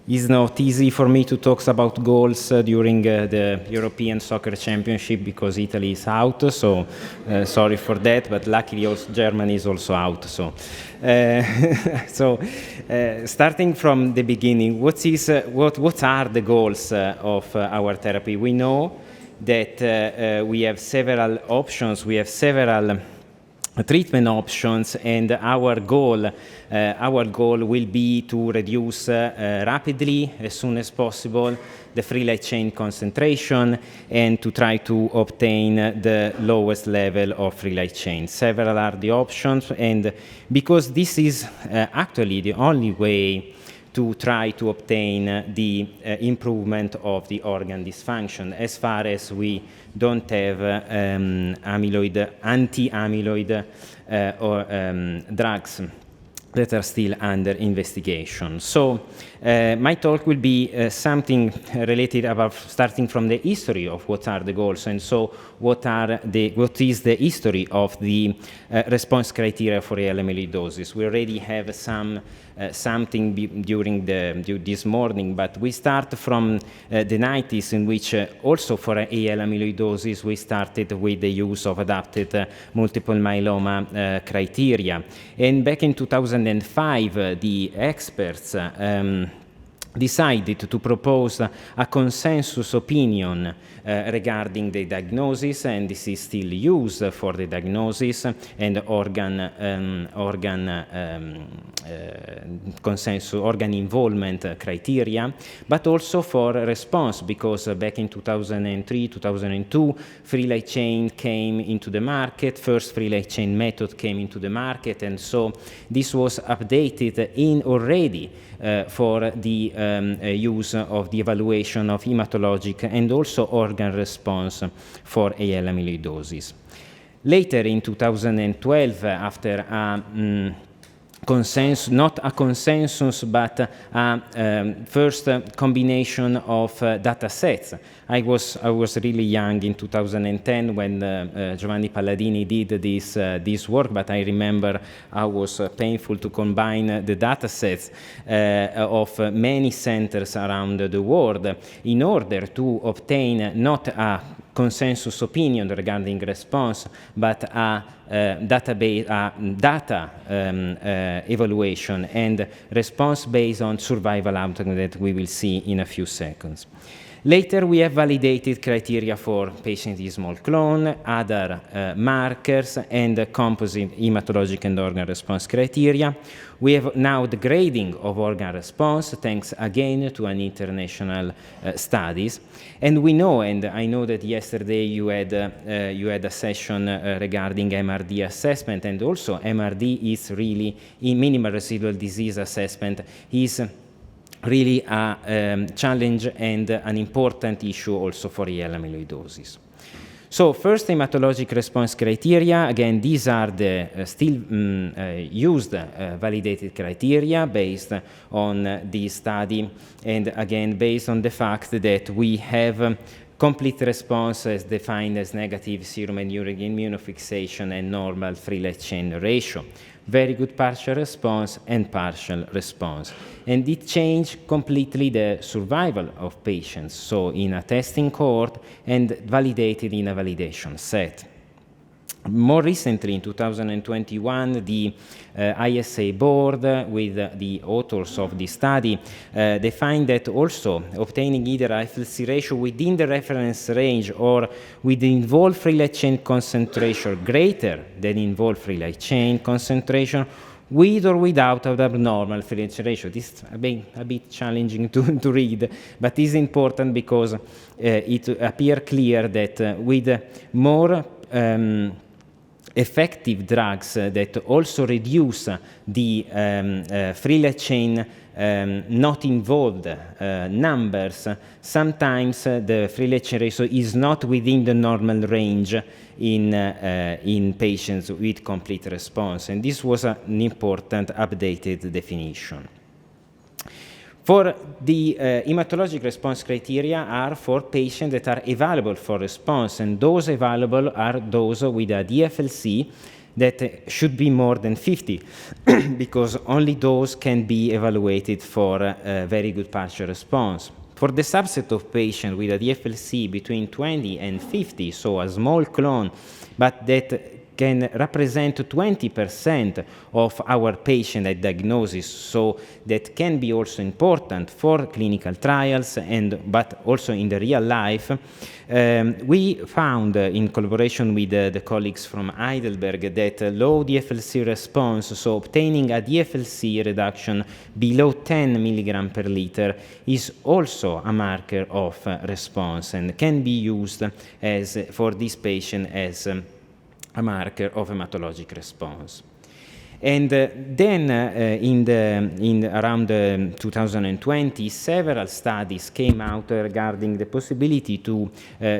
It's not easy for me to talk about goals during the European Soccer Championship because Italy is out, so sorry for that, but luckily also Germany is also out. So, starting from the beginning, what are the goals of our therapy? We know that we have several options, we have several treatment options, and our goal will be to reduce rapidly, as soon as possible, the free light chain concentration and to try to obtain the lowest level of free light chain. Several are the options, and because this is actually the only way to try to obtain the improvement of the organ dysfunction, as far as we don't have anti-amyloid drugs that are still under investigation. So my talk will be something related about starting from the history of what are the goals, and so what is the history of the response criteria for AL amyloidosis. We already have something during this morning, but we start from the 90s, in which also for AL amyloidosis we started with the use of adapted multiple myeloma criteria. And back in 2005, the experts decided to propose a consensus opinion regarding the diagnosis, and this is still used for the diagnosis and organ involvement criteria, but also for response, because back in 2003, 2002, free light chain came into the market, first free light chain method came into the market, and so this was updated in already for the use of the evaluation of hematologic and also organ response for AL amyloidosis. Later in 2012, after a consensus, not a consensus, but a first combination of data sets. I was really young in 2010 when Giovanni Palladini did this work, but I remember how it was painful to combine the data sets of many centers around the world in order to obtain not a consensus opinion regarding response, but a data evaluation and response based on survival outcome that we will see in a few seconds. Later, we have validated criteria for patient small clone, other markers, and composite hematologic and organ response criteria. We have now the grading of organ response, thanks again to an international studies. And we know, and I know that yesterday you had a session regarding MRD assessment, and also MRD is really, in minimal residual disease assessment, is really a challenge and an important issue also for AL amyloidosis. So first, hematologic response criteria. Again, these are the still used validated criteria based on the study, and again based on the fact that we have complete response as defined as negative serum and urine immunofixation and normal free light chain ratio. Very good partial response and partial response. And it changed completely the survival of patients, so in a testing cohort and validated in a validation set. More recently, in 2021, the ISA board, with the authors of the study, they find that also obtaining either a FLC ratio within the reference range or with the involved free light chain concentration greater than involved free light chain concentration, with or without an abnormal free light chain ratio. This is a bit challenging to read, but is important because it appears clear that with more effective drugs that also reduce the free light chain not involved numbers, sometimes the free light chain ratio is not within the normal range in patients with complete response, and this was an important updated definition. For the hematologic response criteria are for patients that are available for response, and those available are those with a DFLC that should be more than 50 because only those can be evaluated for a very good partial response. For the subset of patients with a DFLC between 20 and 50, so a small clone, but that can represent 20% of our patient at diagnosis, so that can be also important for clinical trials but also in the real life. We found in collaboration with the colleagues from Heidelberg that low DFLC response, so obtaining a DFLC reduction below 10 milligram per liter is also a marker of response and can be used as for this patient as a marker of hematologic response. And then in around 2020, several studies came out regarding the possibility to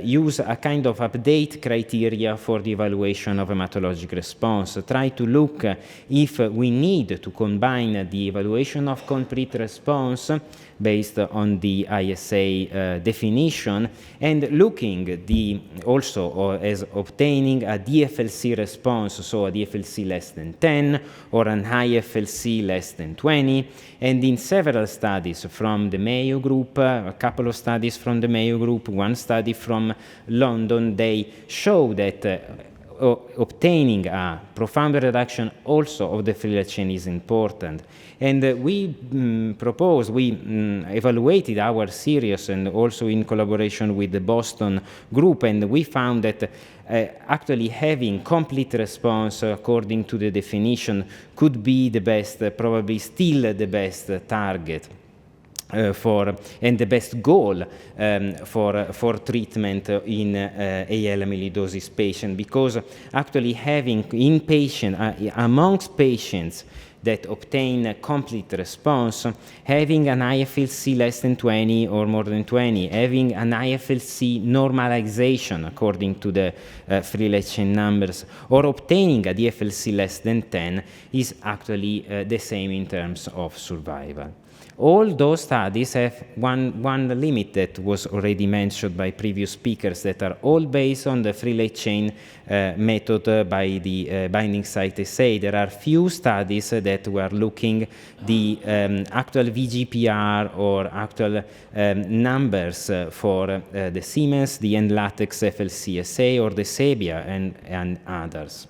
use a kind of update criteria for the evaluation of hematologic response, try to look if we need to combine the evaluation of complete response based on the ISA definition and looking also as obtaining a DFLC response, so a DFLC less than 10 or an IFLC less than 20. And in several studies from the Mayo Group, a couple of studies from the Mayo Group, one study from London, they show that obtaining a profound reduction also of the free light chain is important. And we evaluated our series and also in collaboration with the Boston group, and we found that actually having complete response according to the definition could be the best, probably still the best target. And the best goal for treatment in AL amyloidosis patient, because actually having in patient amongst patients that obtain a complete response, having an IFLC less than 20 or more than 20, having an IFLC normalization according to the free light chain numbers, or obtaining a DFLC less than 10 is actually the same in terms of survival. All those studies have one limit that was already mentioned by previous speakers, that are all based on the free light chain method by the binding site assay. There are few studies that were looking the actual VGPR or actual numbers for the Siemens, the N-latex FLC assay, or the Sebia and others.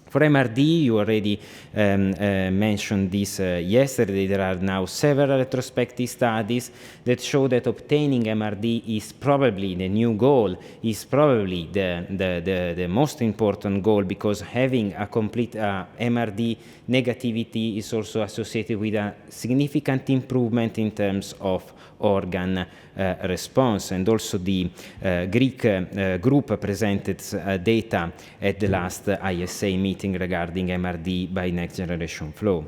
For MRD, you already mentioned this yesterday. There are now several retrospective studies that show that obtaining MRD is probably the new goal, is probably the most important goal, because having a complete MRD negativity is also associated with a significant improvement in terms of organ response. And also the Greek group presented data at the last ISA meeting regarding MRD by next generation flow.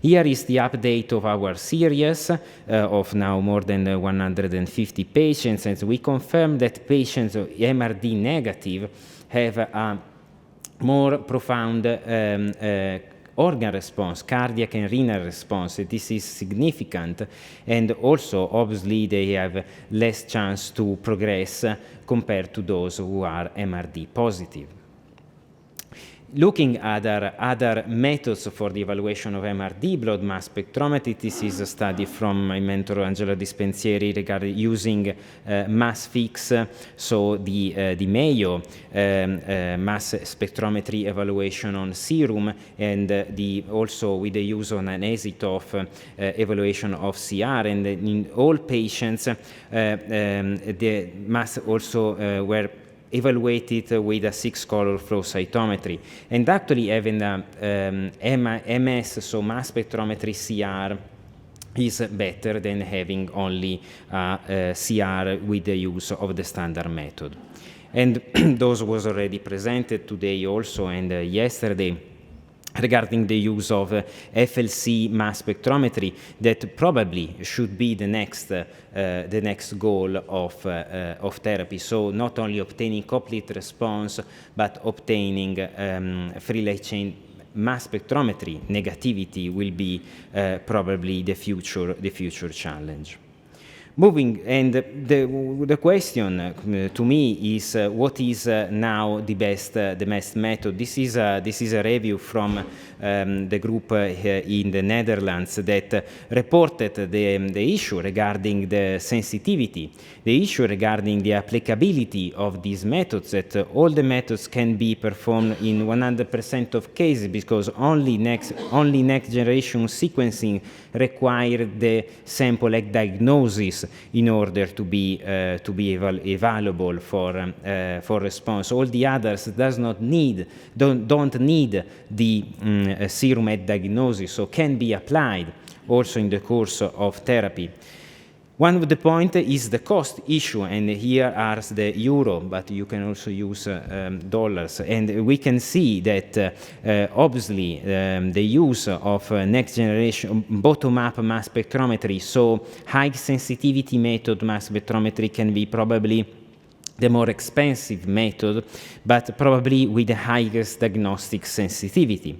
Here is the update of our series of now more than 150 patients, and we confirm that patients MRD negative have a more profound organ response, cardiac and renal response. This is significant, and also obviously they have less chance to progress compared to those who are MRD positive. Looking at other methods for the evaluation of MRD, blood mass spectrometry, this is a study from my mentor Angela Dispensieri regarding using mass fix, so the Mayo mass spectrometry evaluation on serum, and also with the use of an ESITOF evaluation of CR, and in all patients the mass also were evaluated with a 6-color flow cytometry. And actually having MS, so mass spectrometry CR, is better than having only CR with the use of the standard method. And those was already presented today also and yesterday, regarding the use of FLC mass spectrometry, that probably should be the next goal of therapy. So not only obtaining complete response, but obtaining free light chain mass spectrometry negativity will be probably the future challenge. Moving, and the question to me is what is now the best method? This is a review from the group in the Netherlands that reported the issue regarding the sensitivity, the issue regarding the applicability of these methods, that all the methods can be performed in 100% of cases because only next generation sequencing require the sample egg diagnosis in order to be available for response. All the others don't need the serum egg diagnosis, so can be applied also in the course of therapy. One of the points is the cost issue, and here are the euro, but you can also use dollars. And we can see that obviously the use of next generation bottom-up mass spectrometry, so high sensitivity method mass spectrometry can be probably the more expensive method, but probably with the highest diagnostic sensitivity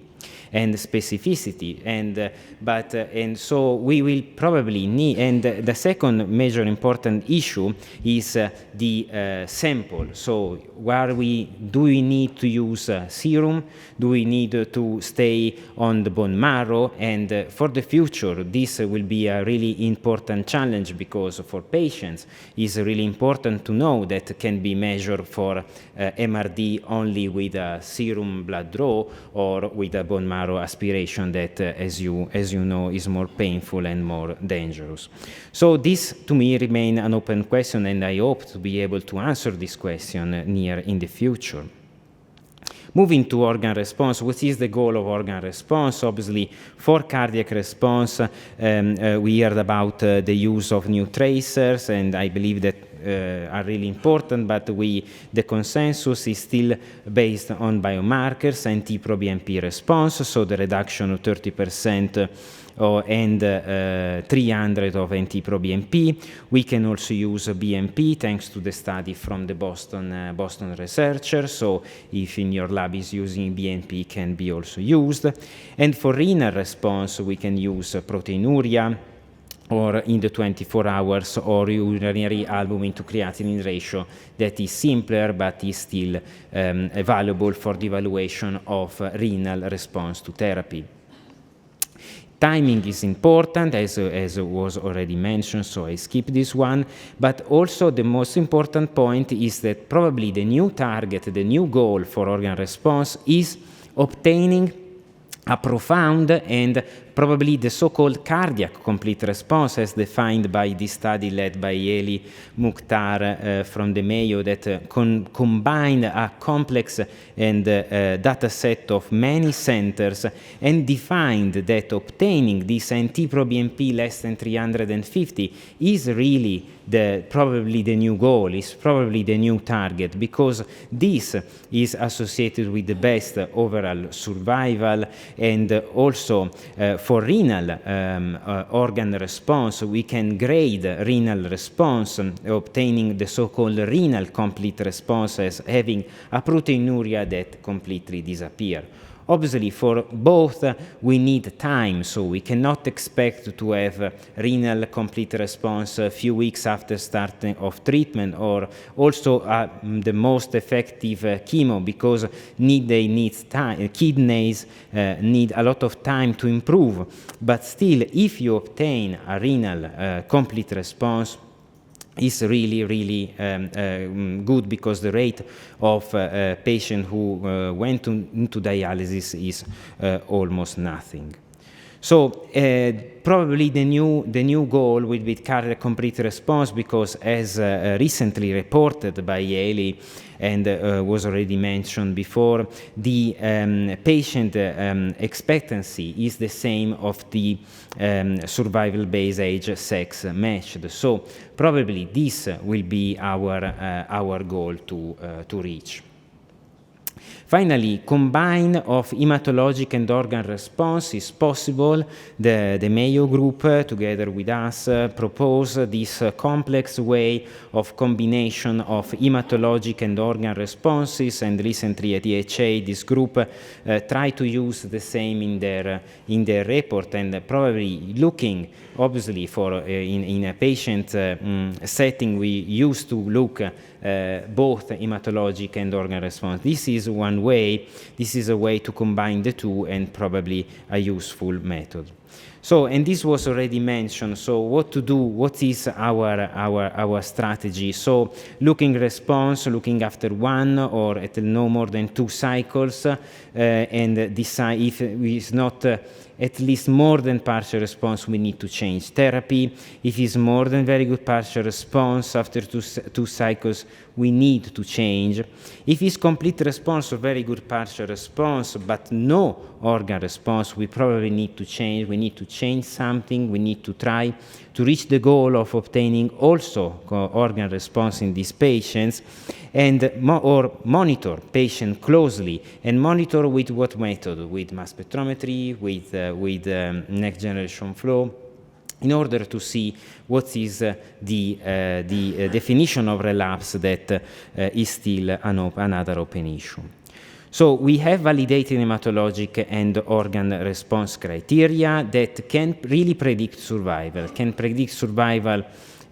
and specificity, and so we will probably need. And the second major important issue is the sample. So do we need to use serum? Do we need to stay on the bone marrow? And for the future, this will be a really important challenge, because for patients it's really important to know that can be measured for MRD only with a serum blood draw or with a bone marrow aspiration that, as you know, is more painful and more dangerous. So this, to me, remains an open question, and I hope to be able to answer this question near in the future. Moving to organ response, what is the goal of organ response? Obviously, for cardiac response, we heard about the use of new tracers, and I believe that are really important, but the consensus is still based on biomarkers and NT-proBNP response, so the reduction of 30% and 300 of NT-proBNP. We can also use BNP thanks to the study from the Boston researcher, so if in your lab is using BNP, can be also used. And for renal response, we can use proteinuria, or in the 24 hours, or urinary albumin to creatinine ratio that is simpler but is still available for the evaluation of renal response to therapy. Timing is important, as was already mentioned, so I skip this one. But also the most important point is that probably the new target, the new goal for organ response is obtaining a profound and probably the so-called cardiac complete response, as defined by this study led by Eli Mukhtar from the Mayo, that combined a complex and data set of many centers and defined that obtaining this NT-proBNP less than 350 is really probably the new goal, is probably the new target, because this is associated with the best overall survival. And also for renal organ response, we can grade renal response, obtaining the so-called renal complete response as having a proteinuria that completely disappears. Obviously, for both, we need time, so we cannot expect to have renal complete response a few weeks after starting of treatment, or also the most effective chemo, because kidneys need a lot of time to improve. But still, if you obtain a renal complete response, is really, really good, because the rate of patients who went into dialysis is almost nothing. So probably the new goal will be cardiac complete response, because as recently reported by Eli and was already mentioned before, the patient expectancy is the same of the survival base age sex matched. So probably this will be our goal to reach. Finally, combine of hematologic and organ response is possible. The Mayo group, together with us, proposed this complex way of combination of hematologic and organ responses, and recently at EHA, this group tried to use the same in their report, and probably looking, obviously, for in a patient setting, we used to look both hematologic and organ response. This is one way. This is a way to combine the two, and probably a useful method. So, and this was already mentioned, so what to do, what is our strategy? So, looking response, looking after one or at no more than 2 cycles, and decide if it is not at least more than partial response, we need to change therapy. If it's more than very good partial response after two cycles, we need to change. If it's complete response or very good partial response, but no organ response, we probably need to change. We need to change something. We need to try to reach the goal of obtaining also organ response in these patients, and or monitor patient closely, and monitor with what method? With mass spectrometry, with next generation flow, in order to see what is the definition of relapse that is still another open issue. So we have validated hematologic and organ response criteria that can really predict survival,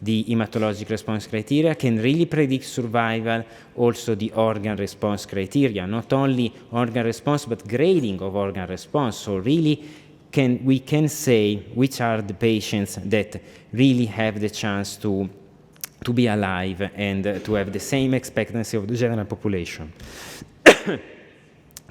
the hematologic response criteria, can really predict survival, also the organ response criteria, not only organ response, but grading of organ response. So really, we can say which are the patients that really have the chance to be alive and to have the same expectancy of the general population.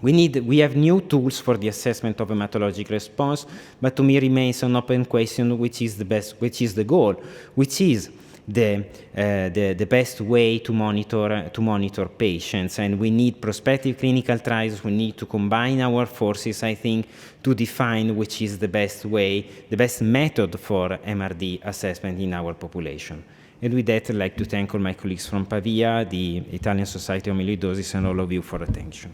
We have new tools for the assessment of hematologic response, but to me remains an open question: which is the best, which is the goal, which is the best way to monitor patients. And we need prospective clinical trials. We need to combine our forces, I think, to define which is the best way, the best method for MRD assessment in our population. And with that, I'd like to thank all my colleagues from Pavia, the Italian Society of Amyloidosis, and all of you for attention.